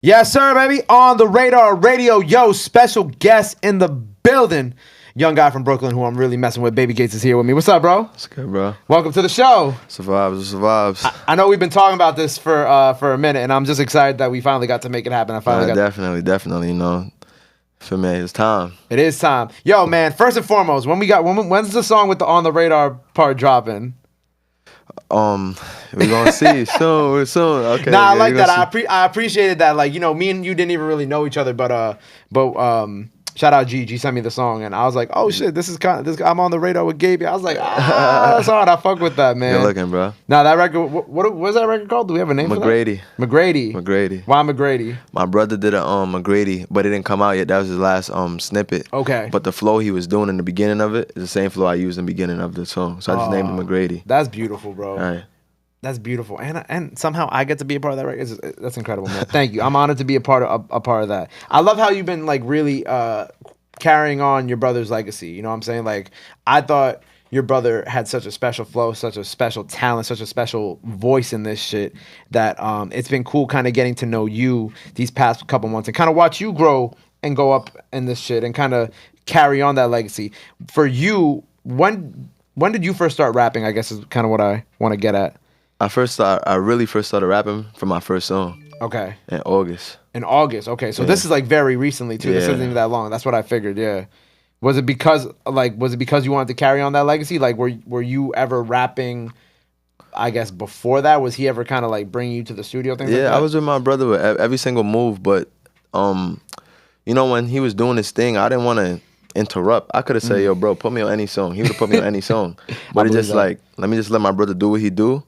Yes, sir, baby. On the radar radio, yo, special guest in the building. Young guy from Brooklyn who I'm really messing with. Baby Gates is here with me. What's up, bro? What's good, bro? Welcome to the show. Survives. I know we've been talking about this for a minute, and I'm just excited that we finally got to make it happen. Definitely. You know, for me, it's time. It is time. Yo, man. First and foremost, when's the song with the on the radar part dropping? We're gonna see soon. Okay. Nah, I like that. I appreciated that. Like, you know, me and you didn't even really know each other, but shout out G. G sent me the song, and I was like, oh shit, this is I'm on the radar with Gabe. I was like, that's hard. I fuck with that, man. Good looking, bro. Now that record, what's that record called? Do we have a name McGrady. for that? McGrady. McGrady. Why McGrady? My brother did a McGrady, but it didn't come out yet. That was his last snippet. Okay. But the flow he was doing in the beginning of it is the same flow I used in the beginning of the song. So I just named it McGrady. That's beautiful, bro. All right. That's beautiful, and somehow I get to be a part of that record. That's incredible, man. Thank you. I'm honored to be a part of that. I love how you've been like really carrying on your brother's legacy. You know what I'm saying? Like, I thought your brother had such a special flow, such a special talent, such a special voice in this shit that it's been cool kind of getting to know you these past couple months and kind of watch you grow and go up in this shit and kind of carry on that legacy. For you, when did you first start rapping? I guess is kind of what I want to get at. I really first started rapping from my first song. Okay. In August. In August. Okay. So this is like very recently too. This isn't even that long. That's what I figured. Yeah. Was it because you wanted to carry on that legacy? Like, were you ever rapping, I guess, before that? Was he ever kind of like bringing you to the studio? Things like that? I was with my brother with every single move, but you know, when he was doing his thing, I didn't want to interrupt. I could have said, yo, bro, put me on any song. He would have put me on any song. But it just like, let me just let my brother do what he do.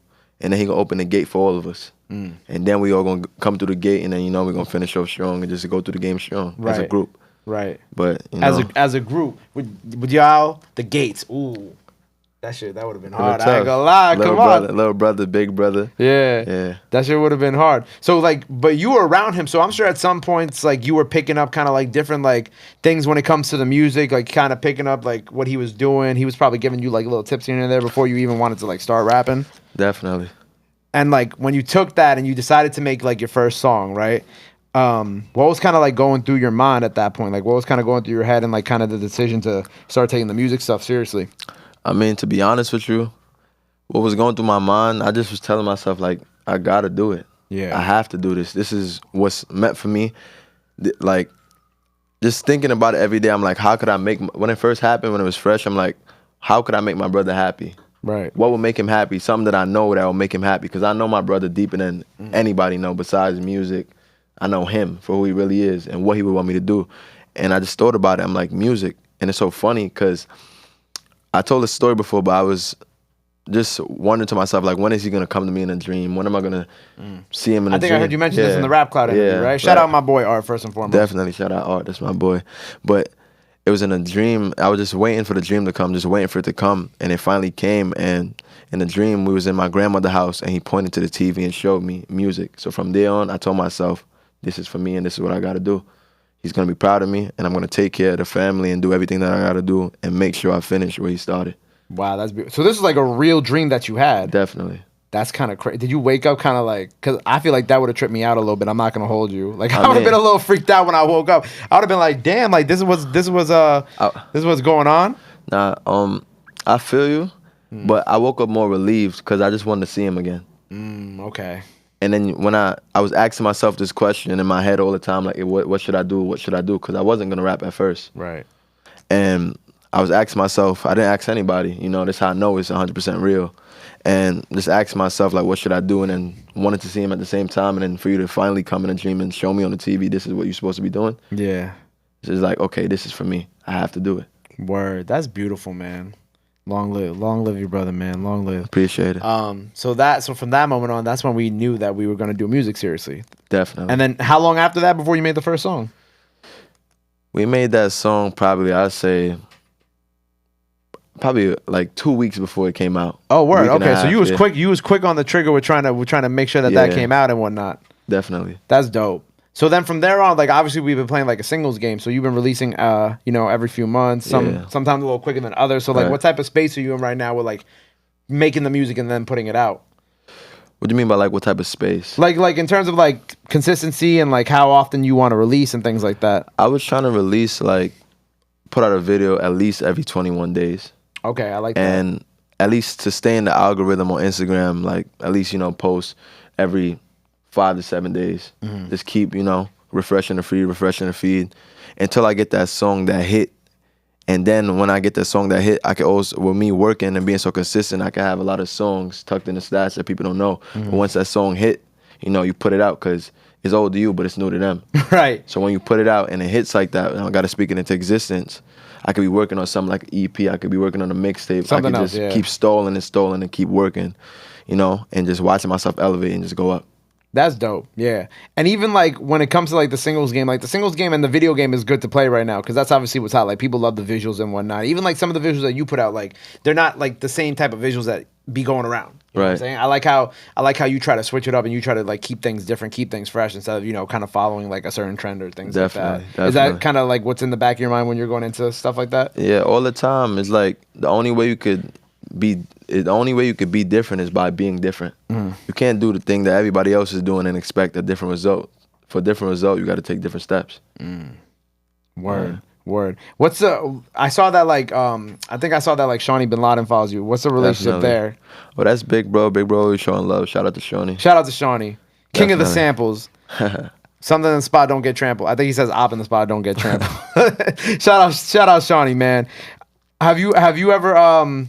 And then he gonna open the gate for all of us. And then we all gonna come through the gate, and then, you know, we're gonna finish off strong and just go through the game strong as a group. Right. But, you know, as a group, would y'all, the gates, ooh, that would have been hard. I ain't gonna lie, come on. Little brother, big brother. Yeah. That shit would have been hard. So, like, but you were around him, so I'm sure at some points, like, you were picking up kind of, like, different, like, things when it comes to the music, like, kind of picking up, like, what he was doing. He was probably giving you, like, little tips here and there before you even wanted to, like, start rapping. Definitely. And, like, when you took that and you decided to make, like, your first song, right? What was kind of, like, going through your mind at that point? Like, what was kind of going through your head and, like, kind of the decision to start taking the music stuff seriously? I mean, to be honest with you, what was going through my mind, I just was telling myself, like, I gotta do it. Yeah. I have to do this. This is what's meant for me. Like, just thinking about it every day, I'm like, how could I make, when it first happened, when it was fresh, I'm like, how could I make my brother happy? Right. What will make him happy? Something that I know that will make him happy. Because I know my brother deeper than anybody know besides music. I know him for who he really is and what he would want me to do. And I just thought about it. I'm like, music. And it's so funny because I told this story before, but I was just wondering to myself, like, when is he going to come to me in a dream? When am I going to see him in a dream? I think I heard you mention this in the Rap Cloud interview, right? Shout out my boy Art, first and foremost. Definitely. Shout out Art. That's my boy. But it was in a dream. I was just waiting for the dream to come, just waiting for it to come. And it finally came. And in the dream, we was in my grandmother's house, and he pointed to the TV and showed me music. So from there on, I told myself, this is for me, and this is what I got to do. He's going to be proud of me, and I'm going to take care of the family and do everything that I got to do and make sure I finish where he started. Wow, that's beautiful. So this is like a real dream that you had. Definitely. That's kind of crazy. Did you wake up kind of like, because I feel like that would have tripped me out a little bit. I'm not going to hold you. Like, I would have been a little freaked out when I woke up. I would have been like, damn, like this is what's going on? Nah, I feel you, but I woke up more relieved because I just wanted to see him again. Okay. And then when I was asking myself this question in my head all the time, like, what should I do? What should I do? Because I wasn't going to rap at first. Right. And I was asking myself, I didn't ask anybody, you know, that's how I know it's 100% real. And just asking myself, like, what should I do? And then wanted to see him at the same time. And then for you to finally come in a dream and show me on the TV, this is what you're supposed to be doing. Yeah. It's just like, okay, this is for me. I have to do it. Word. That's beautiful, man. Long live your brother, man. Long live. Appreciate it. So from that moment on, that's when we knew that we were going to do music seriously. Definitely. And then how long after that before you made the first song? We made that song probably, I'd say, probably like 2 weeks before it came out. Oh, word. Okay, so you was quick. You was quick on the trigger with trying to make sure that came out and whatnot. Definitely. That's dope. So then from there on, like, obviously we've been playing like a singles game. So you've been releasing, every few months. Sometimes a little quicker than others. So like, what type of space are you in right now with like making the music and then putting it out? What do you mean by like what type of space? Like in terms of like consistency and like how often you want to release and things like that. I was trying to release like put out a video at least every 21 days. Okay, I like that. And at least to stay in the algorithm on Instagram, like at least, you know, post every 5 to 7 days. Just keep, you know, refreshing the feed until I get that song that hit. And then when I get that song that hit, I can also, with me working and being so consistent, I can have a lot of songs tucked in the stats that people don't know. But once that song hit, you know, you put it out because it's old to you, but it's new to them. Right. So when you put it out and it hits like that, and I got to speak it into existence, I could be working on something like an EP. I could be working on a mixtape. I could just keep stalling and keep working, you know, and just watching myself elevate and just go up. That's dope, yeah. And even like when it comes to like the singles game, like the singles game and the video game is good to play right now because that's obviously what's hot. Like people love the visuals and whatnot. Even like some of the visuals that you put out, like they're not like the same type of visuals that be going around. You know what I'm saying? I like how you try to switch it up and you try to like keep things different, keep things fresh instead of, you know, kind of following like a certain trend or things like that. Definitely. Is that kind of like what's in the back of your mind when you're going into stuff like that? Yeah, all the time. It's like the only way you could be different is by being different. You can't do the thing that everybody else is doing and expect a different result. For a different result, you got to take different steps. Word. What's the? I saw that like I think I saw that like ShawnyBinladen follows you. What's the relationship there? Well, that's big bro showing love. Shout out to Shawnee. Shout out to Shawnee, king of the samples. Something in the spot don't get trampled. I think he says op in the spot don't get trampled. shout out Shawnee, man. Have you ever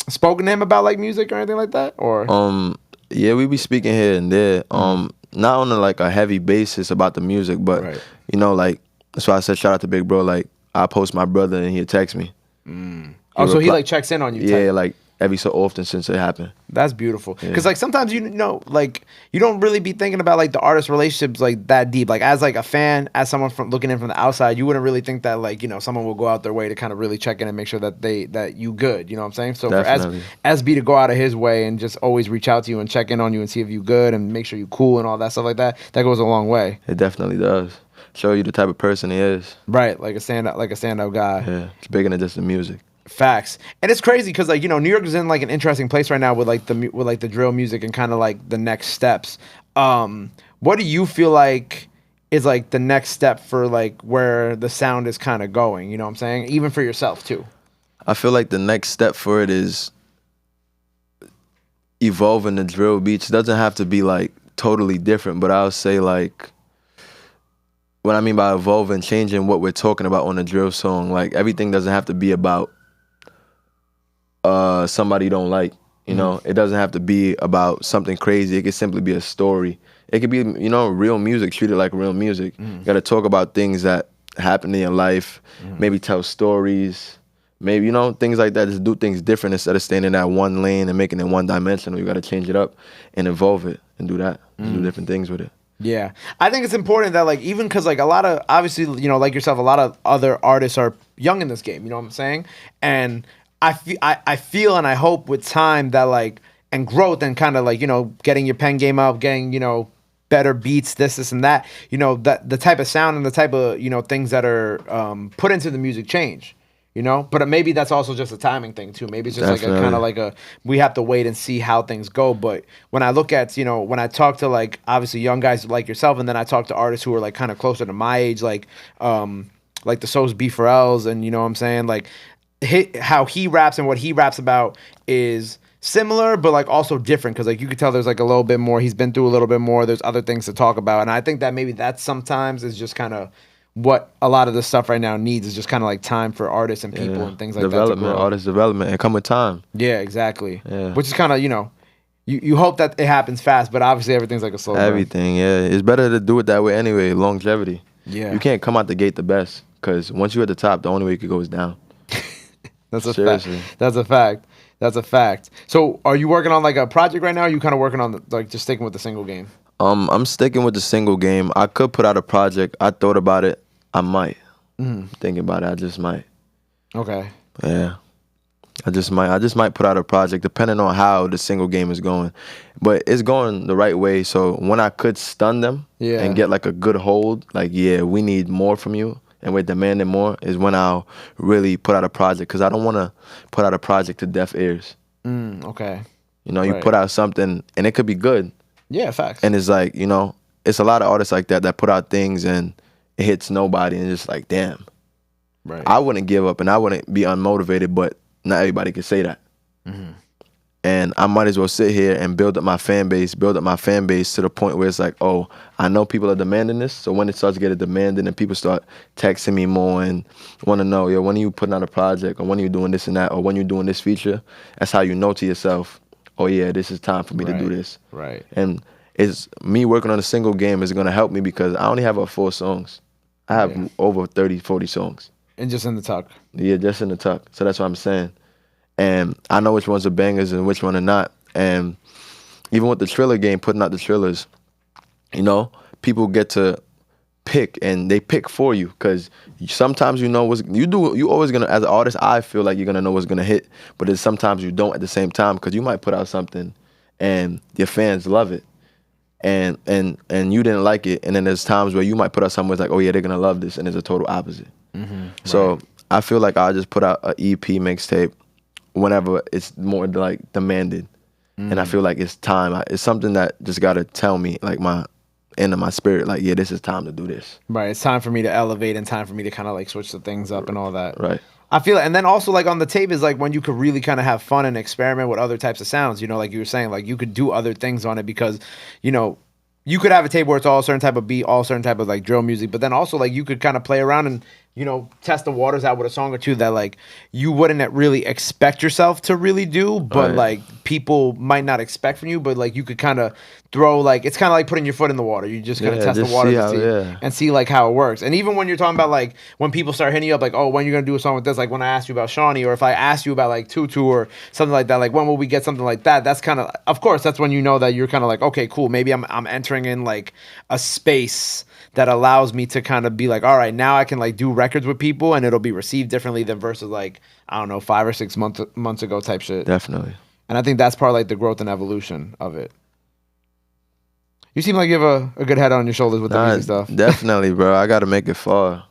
spoken to him about like music or anything like that? Or yeah, we be speaking here and there. Not on like a heavy basis about the music, but you know, like that's why I said shout out to big bro. Like I post my brother and he'll text me. So he like checks in on you. Yeah, like every so often since it happened. That's beautiful. Because like sometimes you know like you don't really be thinking about like the artist relationships like that deep. Like as like a fan, as someone from looking in from the outside, you wouldn't really think that like, you know, someone will go out their way to kind of really check in and make sure that you good. You know what I'm saying? So Definitely. for SB to go out of his way and just always reach out to you and check in on you and see if you good and make sure you cool and all that stuff like that, that goes a long way. It definitely does. Show you the type of person he is. Right, like a standout guy. Yeah, it's bigger than just the music. Facts. And it's crazy because like, you know, New York is in like an interesting place right now with like the drill music and kind of like the next steps. What do you feel like is like the next step for like where the sound is kind of going, you know what I'm saying? Even for yourself too. I feel like the next step for it is evolving the drill beats. It doesn't have to be like totally different, but I'll say like what I mean by evolving, changing what we're talking about on a drill song. Like everything doesn't have to be about somebody you don't like, you know. It doesn't have to be about something crazy. It could simply be a story. It could be, you know, real music. Treat it like real music. You got to talk about things that happen in your life. Maybe tell stories. Maybe, you know, things like that. Just do things different instead of staying in that one lane and making it one dimensional. You got to change it up and evolve it and do that. Do different things with it. Yeah, I think it's important that like even because like a lot of obviously, you know, like yourself, a lot of other artists are young in this game. You know what I'm saying? And I feel and I hope with time that like and growth and kind of like, you know, getting your pen game up, getting, you know, better beats, this and that, you know, that the type of sound and the type of, you know, things that are put into the music change, you know. But maybe that's also just a timing thing too. Maybe it's just Definitely. Like a kind of like a we have to wait and see how things go. But when I look at, you know, when I talk to like obviously young guys like yourself, and then I talk to artists who are like kind of closer to my age, like the Sos B for L's, and you know what I'm saying, like how he raps and what he raps about is similar but like also different because like you could tell there's like a little bit more, he's been through a little bit more, there's other things to talk about, and I think that maybe that sometimes is just kind of what a lot of this stuff right now needs, is just kind of like time for artists and people and things like development, that to grow. Artist development, and come with time. Yeah, exactly. Which is kind of, you know, you hope that it happens fast, but obviously everything's like a slow everything burn. It's better to do it that way anyway. Longevity. You can't come out the gate the best, because once you're at the top, the only way you could go is down. That's a fact. That's a fact. So, are you working on like a project right now? Or are you kind of working on like just sticking with the single game? I'm sticking with the single game. I could put out a project. I thought about it. I might. Thinking about it, I just might. Okay. Yeah. I just might put out a project depending on how the single game is going. But it's going the right way. So when I could stun them and get like a good hold, like, yeah, we need more from you, and we're demanding more, is when I'll really put out a project, because I don't want to put out a project to deaf ears. Okay. You know, you Right. put out something and it could be good. Yeah, facts. And it's like, you know, it's a lot of artists like that put out things and it hits nobody and it's just like, damn. Right. I wouldn't give up and I wouldn't be unmotivated, but not everybody can say that. Mm-hmm. And I might as well sit here and build up my fan base to the point where it's like, oh, I know people are demanding this. So when it starts to get demanding and people start texting me more and want to know, yo, when are you putting out a project or when are you doing this and that or when you're doing this feature, that's how you know to yourself, oh yeah, this is time for me to do this. Right. And it's me working on a single game is going to help me because I only have 4 songs. I have over 30, 40 songs. And just in the tuck. Yeah, just in the tuck. So that's what I'm saying. And I know which ones are bangers and which one are not. And even with the Triller game, putting out the Trillers, you know, people get to pick and they pick for you because sometimes you know what's you always gonna, as an artist, I feel like you're gonna know what's gonna hit, but then sometimes you don't at the same time because you might put out something and your fans love it and you didn't like it, and then there's times where you might put out something where it's like, oh yeah, they're gonna love this, and it's a total opposite. So I feel like I just put out an EP mixtape whenever it's more like demanded, and I feel like it's time. It's something that just gotta tell me, like my end of my spirit, like yeah, this is time to do this. Right. It's time for me to elevate and time for me to kind of like switch the things up and all that. Right. I feel, and then also like on the tape is like when you could really kind of have fun and experiment with other types of sounds. You know, like you were saying, like you could do other things on it because, you know, you could have a tape where it's all a certain type of beat, all certain type of like drill music, but then also like you could kind of play around and, you know, test the waters out with a song or two that like you wouldn't really expect yourself to really do, but like people might not expect from you, but like you could kind of throw, like it's kind of like putting your foot in the water. You just kind of test the water and see like how it works. And even when you're talking about like when people start hitting you up like, oh, when you're gonna do a song with this, like when I asked you about Shawny, or if I asked you about like Tutu or something like that, like when will we get something like that? That's kind of course that's when you know that you're kind of like, okay, cool, maybe I'm entering in like a space that allows me to kind of be like, all right, now I can like do records with people and it'll be received differently than versus like, I don't know, 5 or 6 months ago type shit. Definitely. And I think that's part of like the growth and evolution of it. You seem like you have a good head on your shoulders with the music stuff. Definitely, bro. I got to make it far.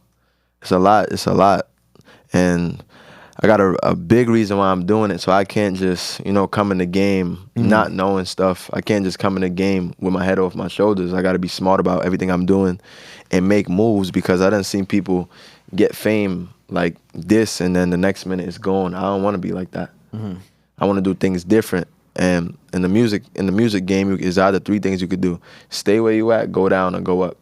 It's a lot. And I got a big reason why I'm doing it. So I can't just, you know, come in the game not knowing stuff. I can't just come in the game with my head off my shoulders. I got to be smart about everything I'm doing and make moves because I done seen people get fame like this and then the next minute it's gone. I don't want to be like that. I want to do things different. And in the music game, is either 3 things you could do: stay where you at, go down, or go up.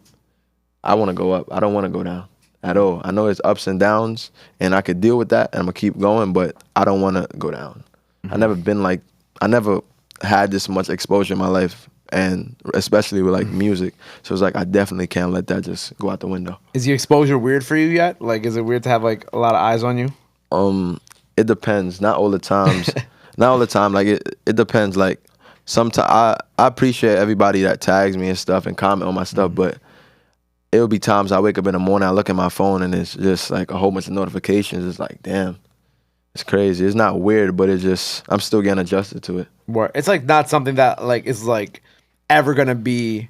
I want to go up. I don't want to go down at all. I know it's ups and downs, and I could deal with that, and I'm gonna keep going. But I don't want to go down. I never had this much exposure in my life, and especially with like music. So it's like I definitely can't let that just go out the window. Is the exposure weird for you yet? Like, is it weird to have like a lot of eyes on you? It depends. Not all the times. Not all the time. Like it depends. Like sometimes I appreciate everybody that tags me and stuff and comment on my stuff, but it'll be times I wake up in the morning, I look at my phone and it's just like a whole bunch of notifications. It's like, damn, it's crazy. It's not weird, but it's just I'm still getting adjusted to it. It's like not something that like is like ever gonna be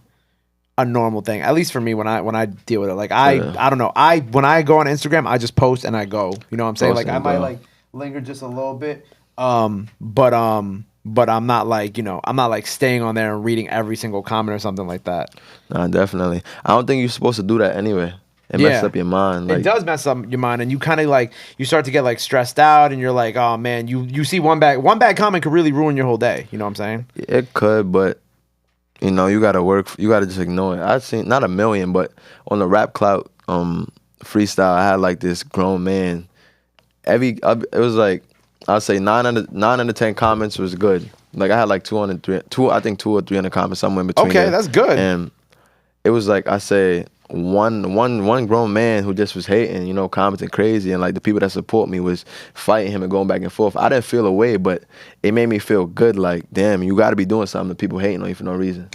a normal thing. At least for me when I deal with it. Like I don't know. When I go on Instagram, I just post and I go. You know what I'm saying? Like I might like linger just a little bit. But I'm not like, you know, I'm not like staying on there and reading every single comment or something like that. Nah, definitely. I don't think you're supposed to do that anyway. It messes up your mind. Like, it does mess up your mind, and you kind of like you start to get like stressed out, and you're like, oh man, you see one bad comment could really ruin your whole day. You know what I'm saying? It could, but you know, you gotta work. You gotta just ignore it. I've seen not a million, but on the Rap Clout freestyle, I had like this grown man. It was like, I'd say 9 out of 10 comments was good. Like I had like 2 or 300 comments somewhere in between. Okay, there. that's good. And it was like I say one grown man who just was hating, you know, commenting crazy, and like the people that support me was fighting him and going back and forth. I didn't feel a way, but it made me feel good. Like, damn, you got to be doing something. People hating on you for no reason.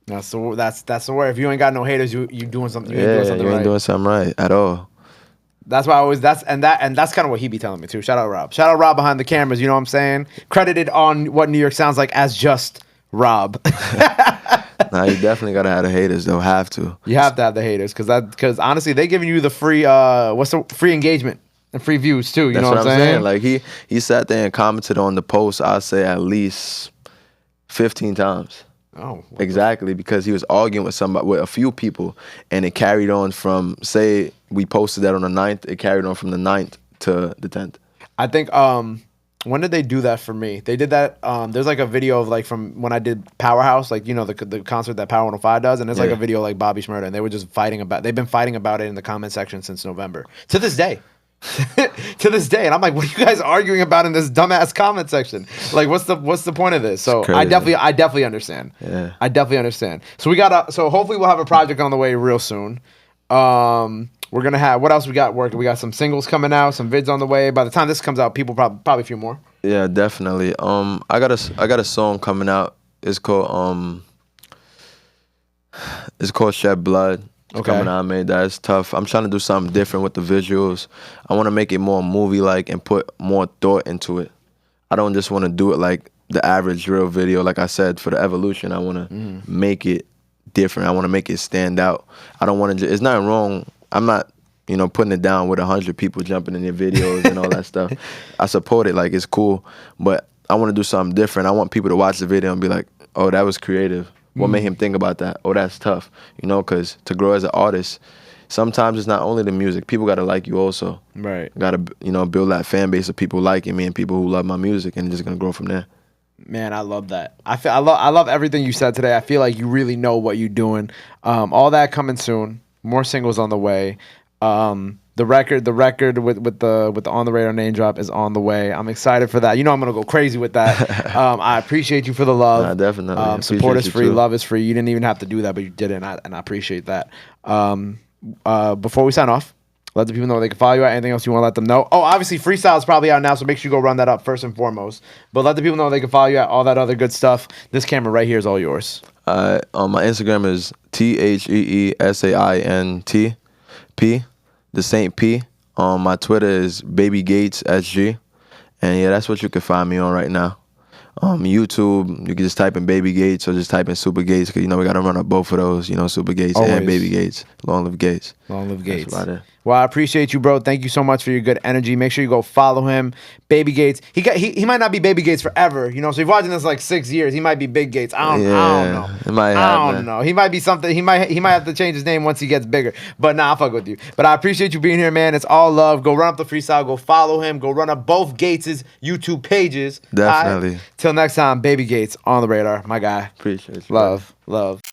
That's the word. If you ain't got no haters, you doing something. You ain't doing something right at all. That's why I always that's kind of what he be telling me too. Shout out Rob. Shout out Rob behind the cameras. You know what I'm saying? Credited on what New York sounds like as just Rob. Nah, you definitely gotta have the haters. They'll have to. You have to have the haters because honestly, they giving you the free free engagement and free views too. You know what I'm saying? Like he sat there and commented on the post. I'd say at least 15 times. Oh, Exactly, because he was arguing with somebody, with a few people, and it carried on from, say we posted that on the 9th, it carried on from the 9th to the 10th. I think when did they do that for me? They did that. There's like a video of like from when I did Powerhouse, like the concert that Power 105 does, and there's like a video like Bobby Shmurda, and they were just fighting about. They've been fighting about it in the comment section since November to this day. To this day, and I'm like, what are you guys arguing about in this dumbass comment section? Like, what's the point of this? So I definitely understand. Yeah, I definitely understand. So we got so hopefully we'll have a project on the way real soon. We're gonna have what else we got working? We got some singles coming out, some vids on the way. By the time this comes out, people probably a few more. Yeah, definitely. I got a song coming out. It's called Shed Blood. Okay. Coming out, I made that. It's tough. I'm trying to do something different with the visuals. I want to make it more movie-like and put more thought into it. I don't just want to do it like the average real video. Like I said, for the evolution, I want to make it different. I want to make it stand out. I don't want to. It's not wrong. I'm not, putting it down with 100 people jumping in their videos and all that stuff. I support it. Like, it's cool, but I want to do something different. I want people to watch the video and be like, "Oh, that was creative. What made him think about that? Oh, that's tough." Because to grow as an artist, sometimes it's not only the music. People got to like you also. Right. Got to, build that fan base of people liking me and people who love my music, and it's just going to grow from there. Man, I love that. I love everything you said today. I feel like you really know what you're doing. All that coming soon. More singles on the way. The record with the On the Radar name drop is on the way. I'm excited for that. I'm gonna go crazy with that. I appreciate you for the love. Nah, definitely. Support is free, love is free. You didn't even have to do that, but you did it, and I appreciate that. Before we sign off, let the people know they can follow you at. Anything else you want to let them know? Oh, obviously freestyle is probably out now, so make sure you go run that up first and foremost. But let the people know they can follow you at. All that other good stuff. This camera right here is all yours. My Instagram is TheeSaintP, the Saint P. My Twitter is BabyGatesSG, and yeah, that's what you can find me on right now. YouTube, you can just type in Baby Gates or just type in Super Gates, because we gotta run up both of those, Super Gates and Baby Gates. Long live Gates. Long live Gates. That's about it. Well, I appreciate you, bro. Thank you so much for your good energy. Make sure you go follow him, Baby Gates. He might not be Baby Gates forever, So if you're watching this like 6 years, he might be Big Gates. I don't know. It might happen. I don't know. He might be something. He might have to change his name once he gets bigger. But nah, I'll fuck with you. But I appreciate you being here, man. It's all love. Go run up the freestyle. Go follow him. Go run up both Gates' YouTube pages. Definitely. Till next time, Baby Gates on the radar, my guy. Appreciate you. Love.